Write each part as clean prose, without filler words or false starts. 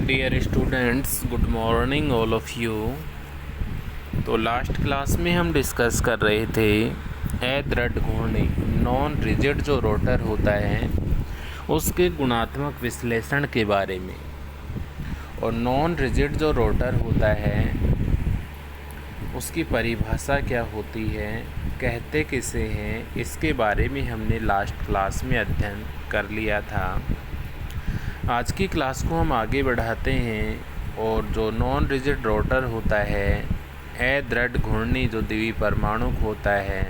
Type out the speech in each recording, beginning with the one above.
Dear students, good morning all of you. तो last class में हम डिस्कस कर रहे थे दृढ़ घूर्णी नॉन रिजिड जो रोटर होता है उसके गुणात्मक विश्लेषण के बारे में। और नॉन रिजिड जो रोटर होता है उसकी परिभाषा क्या होती है, कहते किसे हैं, इसके बारे में हमने लास्ट क्लास में अध्ययन कर लिया था। आज की क्लास को हम आगे बढ़ाते हैं और जो नॉन रिजिड रोटर होता है अदृढ़ घूर्णी जो द्विपरमाणुक होता है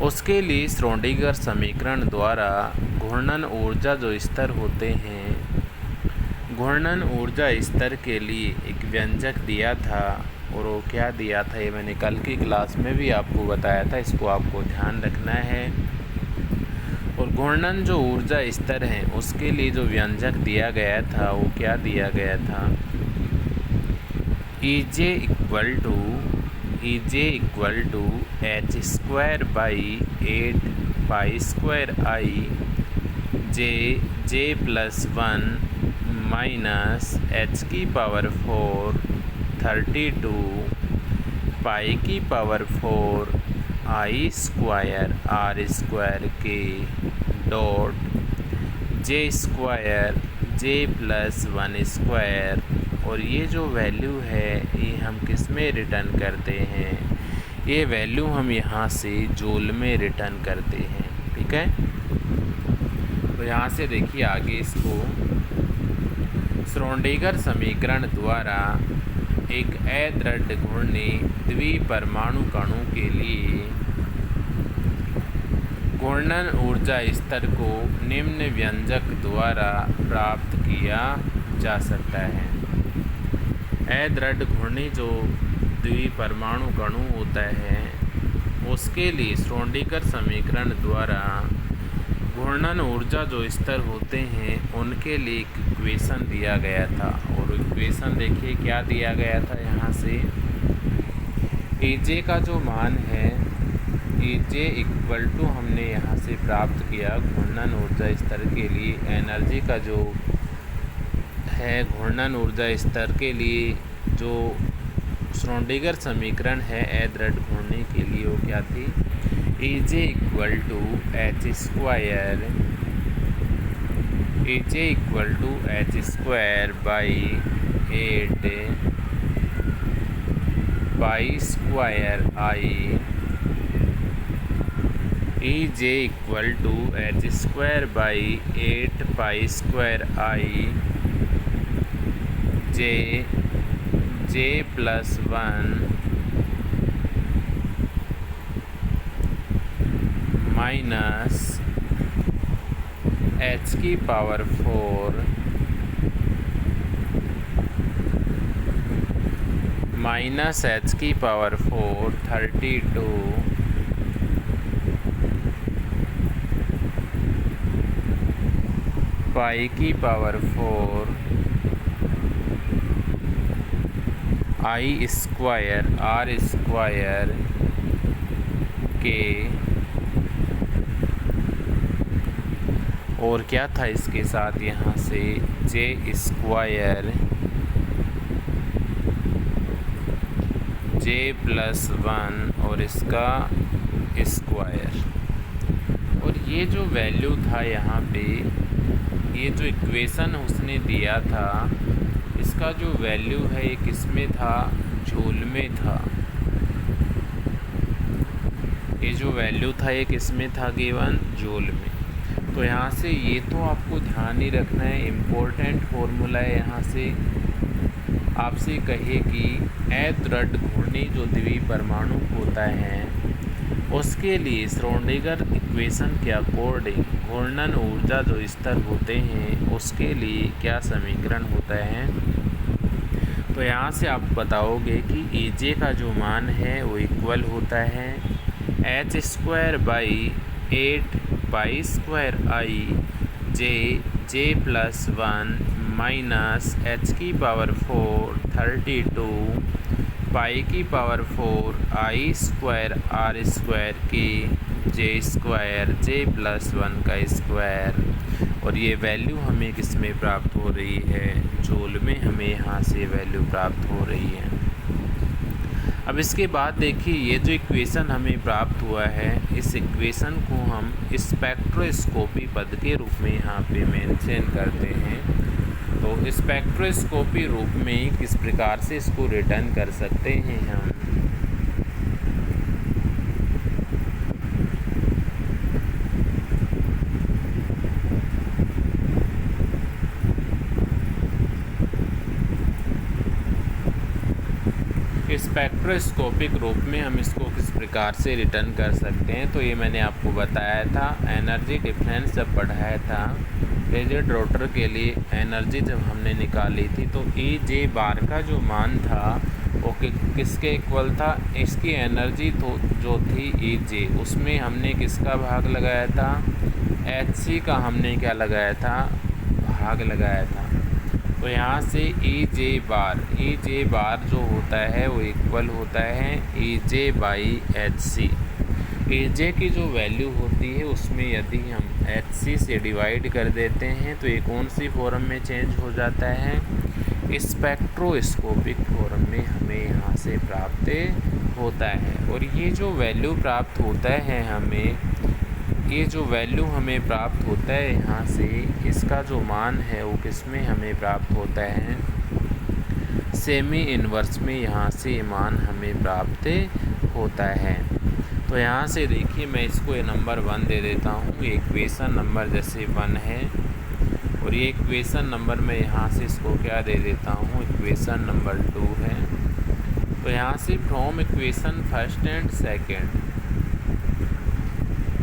उसके लिए श्रोडिंगर समीकरण द्वारा घूर्णन ऊर्जा जो स्तर होते हैं, घूर्णन ऊर्जा स्तर के लिए एक व्यंजक दिया था। और वो क्या दिया था ये मैंने कल की क्लास में भी आपको बताया था, इसको आपको ध्यान रखना है। और घूर्णन जो ऊर्जा स्तर है उसके लिए जो व्यंजक दिया गया था वो क्या दिया गया था, EJ equal to h square by 8 pi square I J plus 1 minus h की पावर 4 32 पाई की power 4 I square R square K dot J square J plus 1 square. और ये जो वैल्यू है ये हम किस में रिटर्न करते हैं, ये वैल्यू हम यहाँ से जूल में रिटर्न करते हैं। ठीक है, तो यहाँ से देखिए आगे इसको श्रोडिंगर समीकरण द्वारा एक अदृढ़ घूर्णी द्विपरमाणु कणों के लिए घूर्णन ऊर्जा स्तर को निम्न व्यंजक द्वारा प्राप्त किया जा सकता है। अदृढ़ घूर्णी जो द्विपरमाणु कणु होता है उसके लिए श्रोडिंगर समीकरण द्वारा घूर्णन ऊर्जा जो स्तर होते हैं उनके लिए एक इक्वेशन दिया गया था। और इक्वेशन देखिए क्या दिया गया था, यहाँ से EJ का जो मान है EJ इक्वल टू हमने यहाँ से प्राप्त किया घूर्णन ऊर्जा स्तर के लिए एनर्जी का जो है, घूर्णन ऊर्जा स्तर के लिए जो श्रोडिंगर समीकरण है अदृढ़ घूर्णी के लिए वो क्या थी, EJ equal to h square by 8 pi square I EJ equal to h square by 8 pi square I J plus 1 minus h की पावर 4 माइनस h की पावर 4 32 पाई की power 4 I square R square K. और क्या था इसके साथ यहाँ से जे स्क्वायर जे प्लस 1 और इसका स्क्वायर। और ये जो वैल्यू था यहाँ पे, ये जो इक्वेशन उसने दिया था इसका जो वैल्यू है ये किस में था, जूल में था। ये जो वैल्यू था ये किस में था, गिवन जूल में। तो यहाँ से ये तो आपको ध्यान ही रखना है, इम्पोर्टेंट फॉर्मूला है। यहाँ से आपसे कहे कि अदृढ़ घूर्णी जो द्विपरमाणु होता है उसके लिए श्रोडिंगर इक्वेशन के अकॉर्डिंग घूर्णन ऊर्जा जो स्तर होते हैं उसके लिए क्या समीकरण होता है। तो यहाँ से आप बताओगे कि EJ का जो मान है वो इक्वल होता है h square by 8 pi square I J plus 1 minus h की पावर 4 32 पाई की power 4 I square R square K J square J plus 1 का स्क्वायर, और ये वैल्यू हमें किस में प्राप्त हो रही है, जूल में हमें यहाँ से वैल्यू प्राप्त हो रही है। अब इसके बाद देखिए ये जो इक्वेशन हमें प्राप्त हुआ है, इस इक्वेशन को हम स्पेक्ट्रोस्कोपी पद के रूप में यहाँ पे मेंशन करते हैं। तो स्पेक्ट्रोस्कोपी रूप में किस प्रकार से इसको रिटर्न कर सकते हैं हम, स्पेक्ट्रोस्कोपिक रूप में हम इसको किस प्रकार से रिटर्न कर सकते हैं। तो ये मैंने आपको बताया था, एनर्जी डिफरेंस जब पढ़ाया था रिजिड रोटर के लिए, एनर्जी जब हमने निकाली थी तो ई जे बार का जो मान था वो किसके इक्वल था, इसकी एनर्जी तो जो थी ई जे, उसमें हमने किसका भाग लगाया था, एच सी का हमने क्या लगाया था, भाग लगाया था। तो यहाँ से ई जे बार जो होता है वो इक्वल होता है E J by H C. E जे की जो वैल्यू होती है उसमें यदि हम एच सी से डिवाइड कर देते हैं तो ये कौन सी फॉर्म में चेंज हो जाता है, स्पेक्ट्रोस्कोपिक फॉर्म में हमें यहाँ से प्राप्त होता है। और ये जो वैल्यू प्राप्त होता है हमें, ये जो वैल्यू हमें प्राप्त होता है यहाँ से, इसका जो मान है वो किस में हमें प्राप्त होता है, सेमी इन्वर्स में यहाँ से मान हमें प्राप्त होता है। तो यहाँ से देखिए मैं इसको नंबर 1 दे देता हूँ, ये इक्वेशन नंबर जैसे 1 है, और ये इक्वेशन नंबर मैं यहाँ से इसको क्या दे देता हूँ, इक्वेशन नंबर 2 है। तो यहाँ से from equation first and second,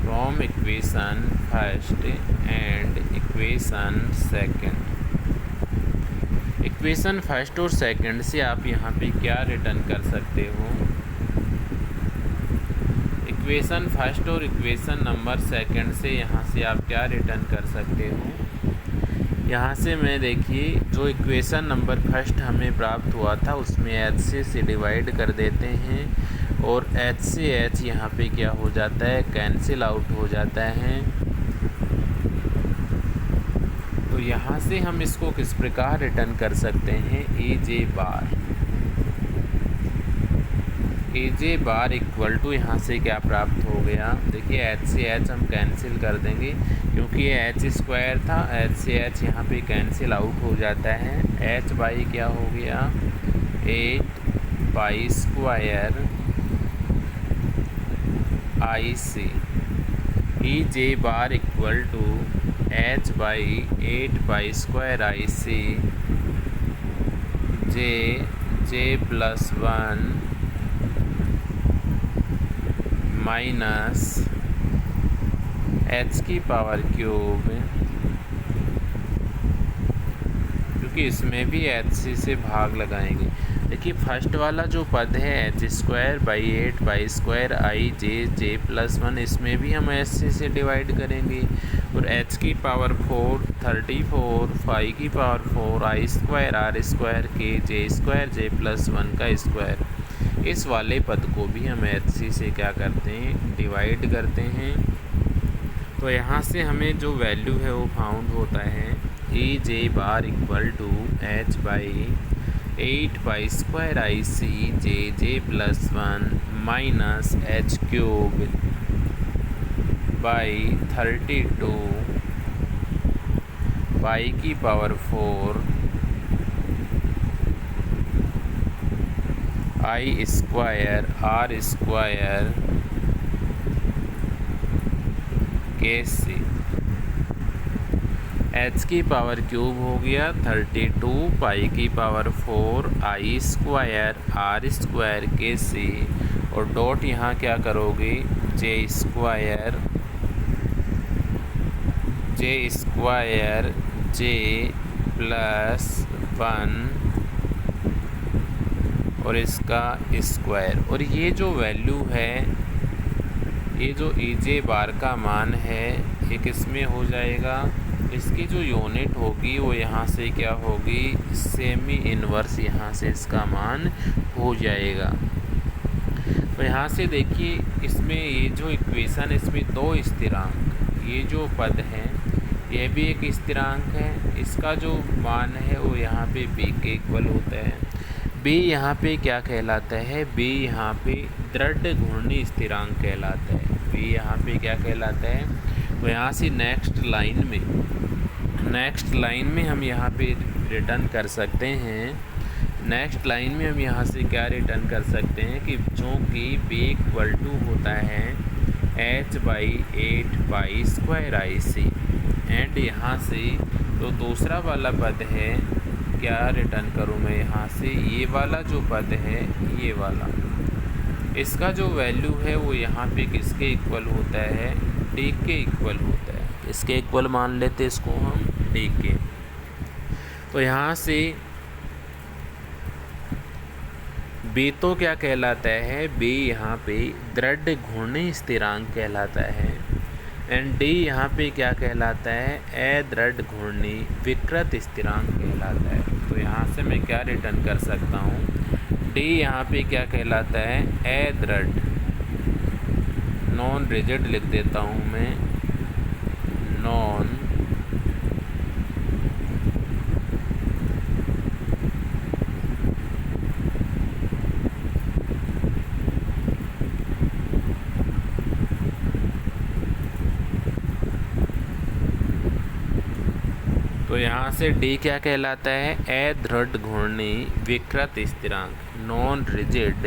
from equation first and equation second, equation first और सेकंड से आप यहाँ पे क्या रिटर्न कर सकते हो, इक्वेशन फर्स्ट और इक्वेशन नंबर सेकंड से यहाँ से आप क्या रिटर्न कर सकते हो। यहाँ से मैं देखिए जो इक्वेशन नंबर फर्स्ट हमें प्राप्त हुआ था उसमें एच से डिवाइड कर देते हैं, और एच से एच यहाँ पे क्या हो जाता है, कैंसिल आउट हो जाता है। तो यहाँ से हम इसको किस प्रकार रिटर्न कर सकते हैं, ए जे बार इक्वल टू यहाँ से क्या प्राप्त हो गया, देखिए एच से एच हम कैंसिल कर देंगे क्योंकि ये एच स्क्वायर था, एच से एच यहाँ पे कैंसिल आउट हो जाता है। एच बाई क्या हो गया, 8 pi square I C, E J bar equal to H by 8 pi square I C J plus 1 minus H की पावर क्यूब, क्योंकि इसमें भी एच सी से भाग लगाएंगे। देखिए फर्स्ट वाला जो पद है H square by 8 pi square I J plus 1, इसमें भी हम एच सी से डिवाइड करेंगे, और एच की पावर 4 34 फाई की power 4 I square R square K J plus 1 का स्क्वायर, इस वाले पद को भी हम एच सी से क्या करते हैं, डिवाइड करते हैं। तो यहाँ से हमें जो वैल्यू है वो फाउंड होता है, E J bar equal to H by 8 pi square I C J plus 1 minus H cube by 32 pi की power 4 I square R square K C, H की पावर क्यूब हो गया 32 पाई की power 4 I square R square K C, और dot यहाँ क्या करोगे, जे square J plus 1 और इसका स्क्वायर। और ये जो वैल्यू है, ये जो ई जे बार का मान है ये किस में हो जाएगा, इसकी जो यूनिट होगी वो यहाँ से क्या होगी, सेमी इन्वर्स यहाँ से इसका मान हो जाएगा। तो यहाँ से देखिए इसमें ये जो इक्वेशन, इसमें दो स्थिरांक, ये जो पद है यह भी एक स्थिरांक है, इसका जो मान है वो यहाँ पे b के इक्वल होता है। b यहाँ पे क्या कहलाता है, b यहाँ पे दृढ़ घूर्णी स्थिरांक कहलाता है। b यहाँ पे क्या कहलाता है। तो यहाँ से नेक्स्ट लाइन में हम यहाँ पे रिटर्न कर सकते हैं। नेक्स्ट लाइन में हम यहाँ से क्या रिटर्न कर सकते हैं कि जो कि b इक्वल टू होता है h/8π²IC। एंड यहाँ से तो दूसरा वाला पद है, क्या रिटर्न करूँ मैं यहाँ से, ये वाला जो पद है, ये वाला, इसका जो वैल्यू है वो यहाँ पे किसके इक्वल होता है, d के इक्वल होता है। इसके इक्वल मान लेते इसको हम d के। तो यहाँ से b तो क्या कहलाता है, b यहाँ पे दृढ़ घूर्णी स्थिरांक कहलाता है। एंड d यहाँ पे क्या कहलाता है, अदृढ़ घूर्णी विकृत स्थिरांक कहलाता है। तो यहाँ से मैं क्या रिटर्न कर सकता हूँ, d यहाँ पे क्या कहलाता है, अदृढ़, नॉन रिजिड लिख देता हूँ मैं, नॉन तो यहाँ से d क्या कहलाता है, अदृढ़ घूर्णी विकृत स्थिरांक, नॉन रिजिड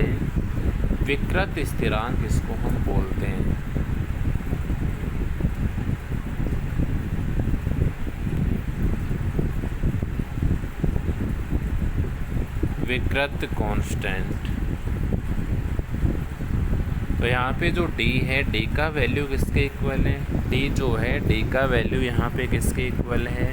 विकृत स्थिरांक इसको हम बोलते हैं। विकृत कांस्टेंट। तो यहाँ पे जो d है, d का वैल्यू किसके इक्वल है, d जो है d का वैल्यू यहाँ पे किसके इक्वल है,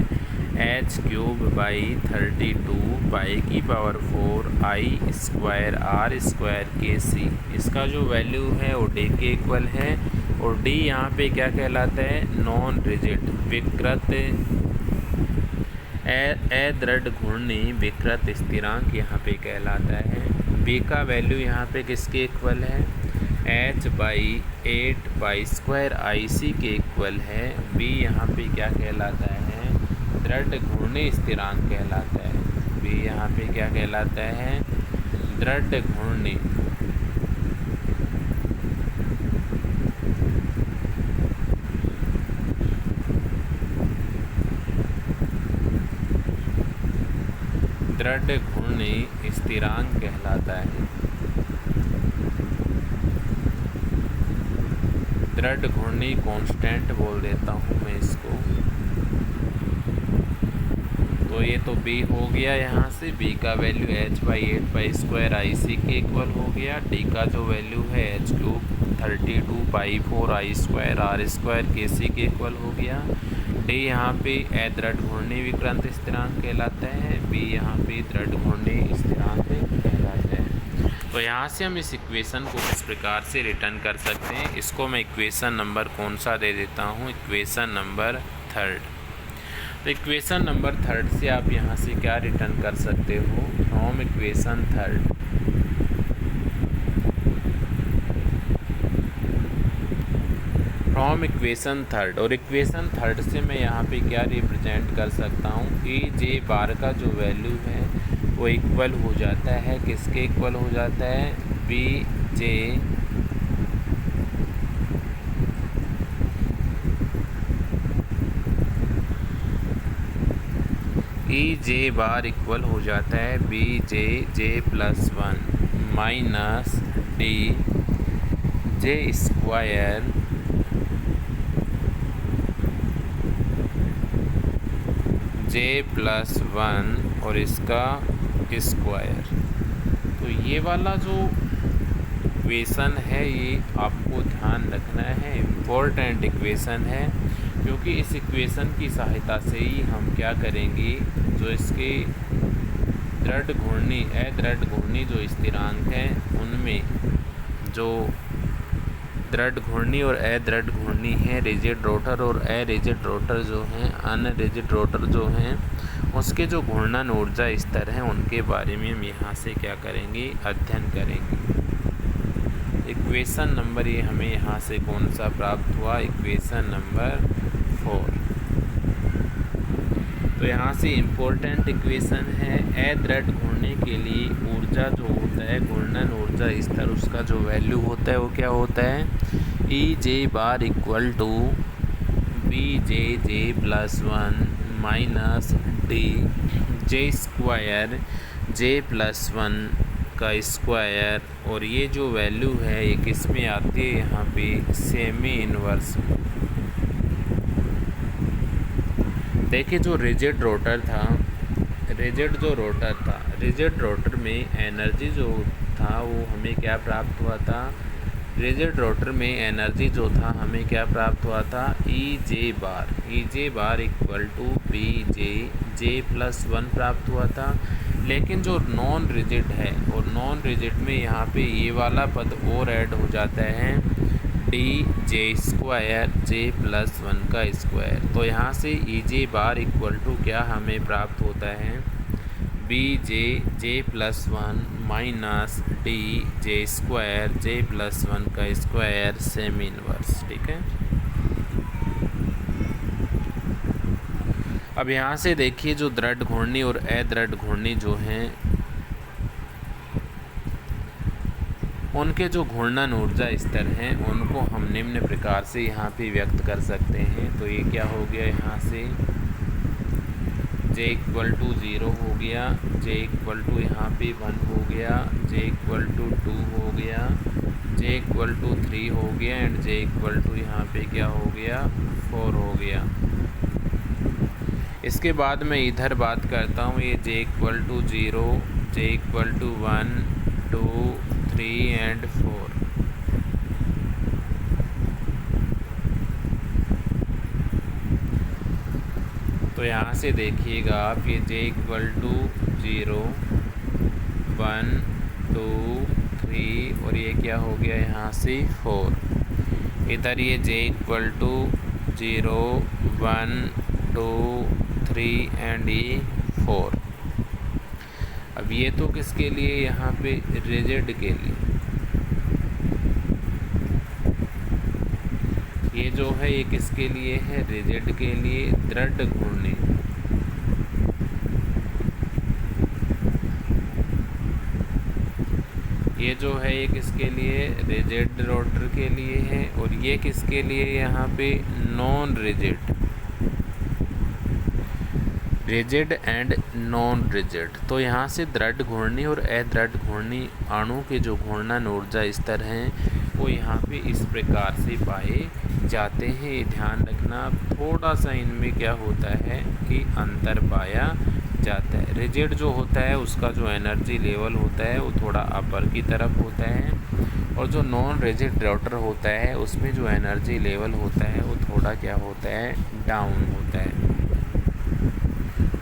h³/32π⁴I²R²kc। इसका जो वैल्यू है वो d के इक्वल है। और d यहाँ पे क्या कहलाता है, नॉन रिजिड विकृत अदृढ़ घूर्णी विकृत स्थिरांक यहाँ पे कहलाता है। b का वैल्यू यहाँ पे किसके इक्वल है, h/8π²IC के इक्वल है। b यहाँ पे क्या कहलाता है, दृढ़ घूर्णी स्थिरांक कहलाता है। b यहाँ पे क्या कहलाता है, दृढ़ घूर्णी स्थिरांक कहलाता है। दृढ़ घूर्णी कांस्टेंट बोल देता हूँ मैं इसको। तो ये तो b हो गया, यहाँ से b का वैल्यू h/8π²IC के इक्वल हो गया। d का जो वैल्यू है h³32π⁴I²R² के इक्वल हो गया। d यहाँ पे अदृढ़ घूर्णी विकृत स्थिरांक कहलाता है, b यहाँ पे दृढ़ घूर्णी स्थिरांक कहलाता है। तो यहाँ से हम इस इक्वेशन को इस प्रकार से रिटर्न कर सकते हैं। इसको मैं इक्वेशन नंबर कौन सा दे देता हूँ, इक्वेशन नंबर 3। तो इक्वेशन नंबर 3 से आप यहाँ से क्या रिटर्न कर सकते हो, फ्रॉम इक्वेशन 3 और इक्वेशन 3 से मैं यहाँ पे क्या रिप्रेजेंट कर सकता हूँ, a⁻ का जो वैल्यू है वो इक्वल हो जाता है, किसके इक्वल हो जाता है, bj e⁻ इक्वल हो जाता है bj+1 माइनस dj² j+1 और इसका स्क्वायर। तो ये वाला जो इक्वेशन है ये आपको ध्यान रखना है, इम्पोर्टेंट इक्वेशन है, क्योंकि इस इक्वेशन की सहायता से ही हम क्या करेंगे, जो इसके अदृढ़ घूर्णी जो स्थिरांक हैं उनमें जो दृढ़ घूर्णी और अदृढ़ घूर्णी है, रिजिड रोटर और अरिजिड रोटर जो हैं, अनरिजिड रोटर जो हैं, उसके जो घूर्णन ऊर्जा स्तर हैं उनके बारे में हम यहाँ से क्या करेंगे, अध्ययन करेंगे। इक्वेशन नंबर ये हमें यहाँ से कौन सा प्राप्त हुआ, इक्वेशन नंबर 4। तो यहाँ से इम्पोर्टेंट इक्वेशन है, ए दृढ़ घूर्णन के लिए ऊर्जा जो होता है, घूर्णन ऊर्जा स्तर, उसका जो वैल्यू होता है वो क्या होता है, E J bar equal to B J J plus 1 minus D J square J plus 1 का स्क्वायर। और ये जो वैल्यू है ये किस में आती है, यहाँ पे सेमी इनवर्स। देखिए जो रिजिड रोटर था, रिजिड रोटर में एनर्जी जो था वो हमें क्या प्राप्त हुआ था, रिजिड रोटर में एनर्जी जो था हमें क्या प्राप्त हुआ था, E J bar equal to B J plus 1 प्राप्त हुआ था। लेकिन जो नॉन रिजिड है और नॉन रिजिड में यहाँ पे ये वाला पद और ऐड हो जाता है, D J square J plus 1 का स्क्वायर। तो यहाँ से ई जे बार इक्वल टू क्या हमें प्राप्त होता है, B J plus 1 minus D J square J plus 1 का स्क्वायर सेमी इनवर्स। ठीक है, अब यहाँ से देखिए जो दृढ़ घूर्णी और अदृढ़ घूर्णी जो हैं उनके जो घूर्णन ऊर्जा स्तर हैं उनको हम निम्न प्रकार से यहाँ पे व्यक्त कर सकते हैं। तो ये क्या हो गया, यहाँ से j इक्वल टू 0 हो गया, j इक्वल टू यहाँ पे 1 हो गया, j इक्वल टू 2 हो गया, j इक्वल टू 3 हो गया एंड j इक्वल टू यहाँ पे क्या हो गया, 4 हो गया। इसके बाद मैं इधर बात करता हूँ, ये j equal to 0, j equal to 1, 2, 3 and 4। तो यहाँ से देखिएगा आप, ये j इक्वल टू 0, 1, 2, 3 और ये क्या हो गया यहाँ से 4। इधर ये j इक्वल टू 0, 1, 2, 3 एंड ये 4। अब ये तो किसके लिए, यहाँ पे रिजिड के लिए, ये जो है ये किसके लिए है, रिजिड के लिए, दृढ़ घूर्णी। ये जो है ये किसके लिए, रिजिड रोटर के लिए है। और ये किसके लिए, यहाँ पे non rigid, rigid and non rigid. तो यहाँ से दृढ़ घूर्णी और अदृढ़ घूर्णी अणु के जो घूर्णन ऊर्जा स्तर हैं वो यहाँ पे इस प्रकार से पाए जाते हैं। ये ध्यान रखना, थोड़ा सा इनमें क्या होता है कि अंतर पाया जाता है। रिजिड जो होता है उसका जो एनर्जी लेवल होता है वो थोड़ा अपर की तरफ होता है, और जो नॉन रिजिड रोटर होता है उसमें जो एनर्जी लेवल होता है वो थोड़ा क्या होता है, डाउन होता है।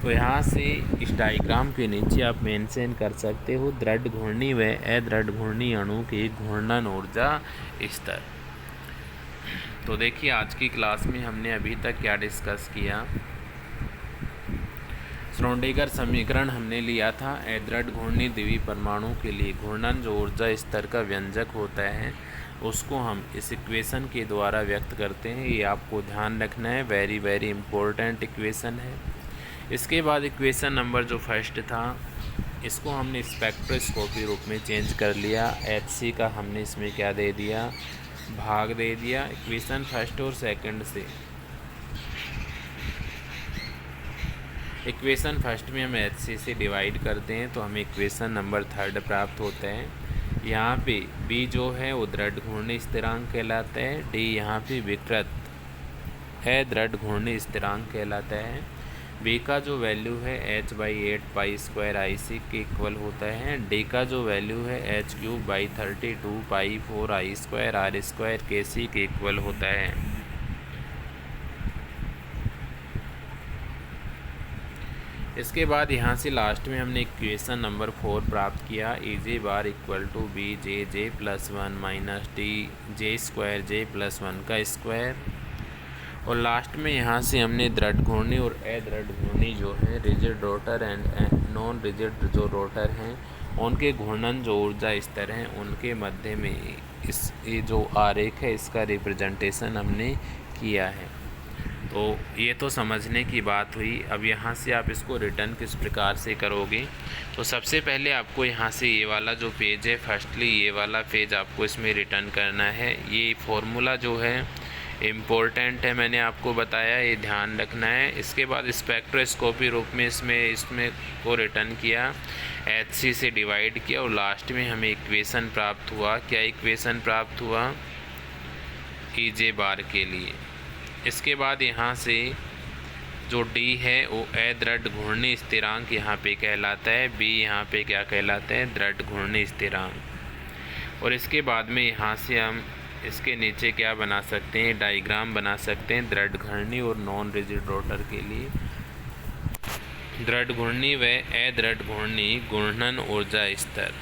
तो यहाँ से इस डायग्राम के नीचे आप मेंशन कर सकते हो दृढ़ घूर्णी व अदृढ़ घूर्णी अणु के घूर्णन ऊर्जा स्तर। तो देखिए आज की क्लास में हमने अभी तक क्या डिस्कस किया, श्रोडिंगर समीकरण हमने लिया था, अदृढ़ घूर्णी द्वितीय परमाणु के लिए घूर्णन जो ऊर्जा स्तर का व्यंजक होता है उसको हम इस इक्वेशन के द्वारा व्यक्त करते हैं। ये आपको ध्यान रखना है, वेरी वेरी इंपॉर्टेंट इक्वेशन है। इसके बाद इक्वेशन नंबर जो फर्स्ट था इसको हमने स्पेक्ट्रोस्कोपी रूप में चेंज कर लिया, HC का हमने इसमें क्या दे दिया, भाग दे दिया। इक्वेशन फर्स्ट और सेकंड से, इक्वेशन फर्स्ट में हम HC से डिवाइड करते हैं तो हमें इक्वेशन नंबर थर्ड प्राप्त होता है। यहाँ पे B जो है वो दृढ़ घूर्णी स्थिरांक कहलाता है, D यहाँ पे विकृत अदृढ़ घूर्णी स्थिरांक कहलाता है। B का जो वैल्यू है h/8π² के इक्वल होता है, D का जो वैल्यू है h³/32π4I² kc के इक्वल होता है। इसके बाद यहाँ से लास्ट में हमने इक्वेशन नंबर 4 प्राप्त किया, EJ bar equal to BJ plus 1 minus DJ square J plus 1 का स्क्वायर। और लास्ट में यहाँ से हमने दृढ़ घूर्णी और अदृढ़ घूर्णी जो है, rigid rotor and non rigid जो रोटर हैं उनके घूर्णन जो ऊर्जा स्तर हैं उनके मध्य में ये जो आरेख है इसका रिप्रेजेंटेशन हमने किया है। तो ये तो समझने की बात हुई। अब यहाँ से आप इसको रिटर्न किस प्रकार से करोगे, तो सबसे पहले आपको यहाँ से ये वाला जो पेज है, फर्स्टली ये वाला पेज आपको इसमें रिटर्न करना है। ये फॉर्मूला जो है इम्पोर्टेंट है, मैंने आपको बताया, ये ध्यान रखना है। इसके बाद स्पेक्ट्रोस्कोपी रूप में इसमें को रिटर्न किया, HC से डिवाइड किया और लास्ट में हमें इक्वेशन प्राप्त हुआ। क्या इक्वेशन प्राप्त हुआ? EJ बार के लिए। इसके बाद यहाँ से जो D है वो दृढ़ घूर्णी स्थिरांक यहाँ पे कहलाता है, B यहाँ पे क्या कहलाता है? दृढ़ घूर्णी स्थिरांक। और इसके बाद में यहाँ से हम इसके नीचे क्या बना सकते हैं? डायग्राम बना सकते हैं दृढ़ घूर्णी और नॉन रिजिड रोटर के लिए। दृढ़ घूर्णी व अदृढ़ घूर्णी घूर्णन ऊर्जा स्तर।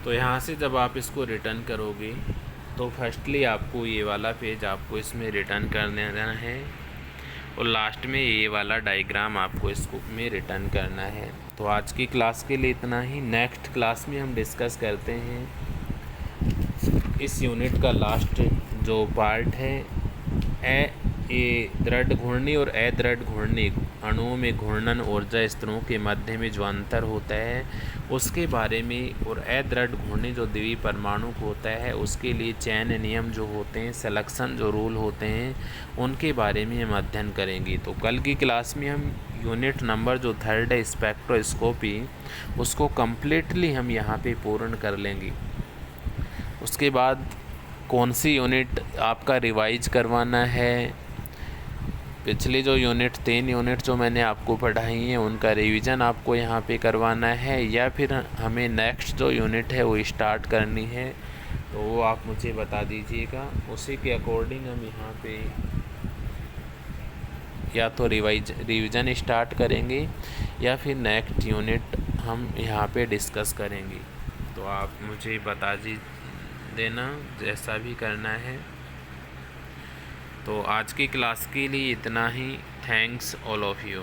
तो यहाँ से जब आप इसको रिटर्न करोगे तो फर्स्टली आपको ये वाला पेज आपको इसमें रिटर्न कर देना है और लास्ट में ये वाला डायग्राम आपको इसको में रिटर्न करना है। तो आज की क्लास के लिए इतना ही। नेक्स्ट क्लास में हम डिस्कस करते हैं इस यूनिट का लास्ट जो पार्ट है, दृढ़ घूर्णी और अदृढ़ घूर्णी अणुओं में घूर्णन ऊर्जा स्तरों के मध्य में जो अंतर होता है उसके बारे में, और अदृढ़ घूर्णी जो द्वितीय परमाणु होता है उसके लिए चयन नियम जो होते हैं, सिलेक्शन जो रूल होते हैं, उनके बारे में हम अध्ययन करेंगे। तो कल की क्लास में हम यूनिट नंबर जो 3rd है स्पेक्ट्रोस्कोपी, उसको कम्प्लीटली हम यहाँ पे पूर्ण कर लेंगे। उसके बाद कौन सी यूनिट आपका रिवाइज करवाना है, पिछली जो यूनिट 3 यूनिट जो मैंने आपको पढ़ाई हैं उनका रिवीजन आपको यहाँ पे करवाना है, या फिर हमें नेक्स्ट जो यूनिट है वो स्टार्ट करनी है, तो वो आप मुझे बता दीजिएगा। उसी के अकॉर्डिंग हम यहाँ पे या तो रिवीजन स्टार्ट करेंगे या फिर नेक्स्ट यूनिट हम यहाँ पे डिस्कस करेंगे। तो आप मुझे बता देना जैसा भी करना है। तो आज की क्लास के लिए इतना ही। Thanks all of you.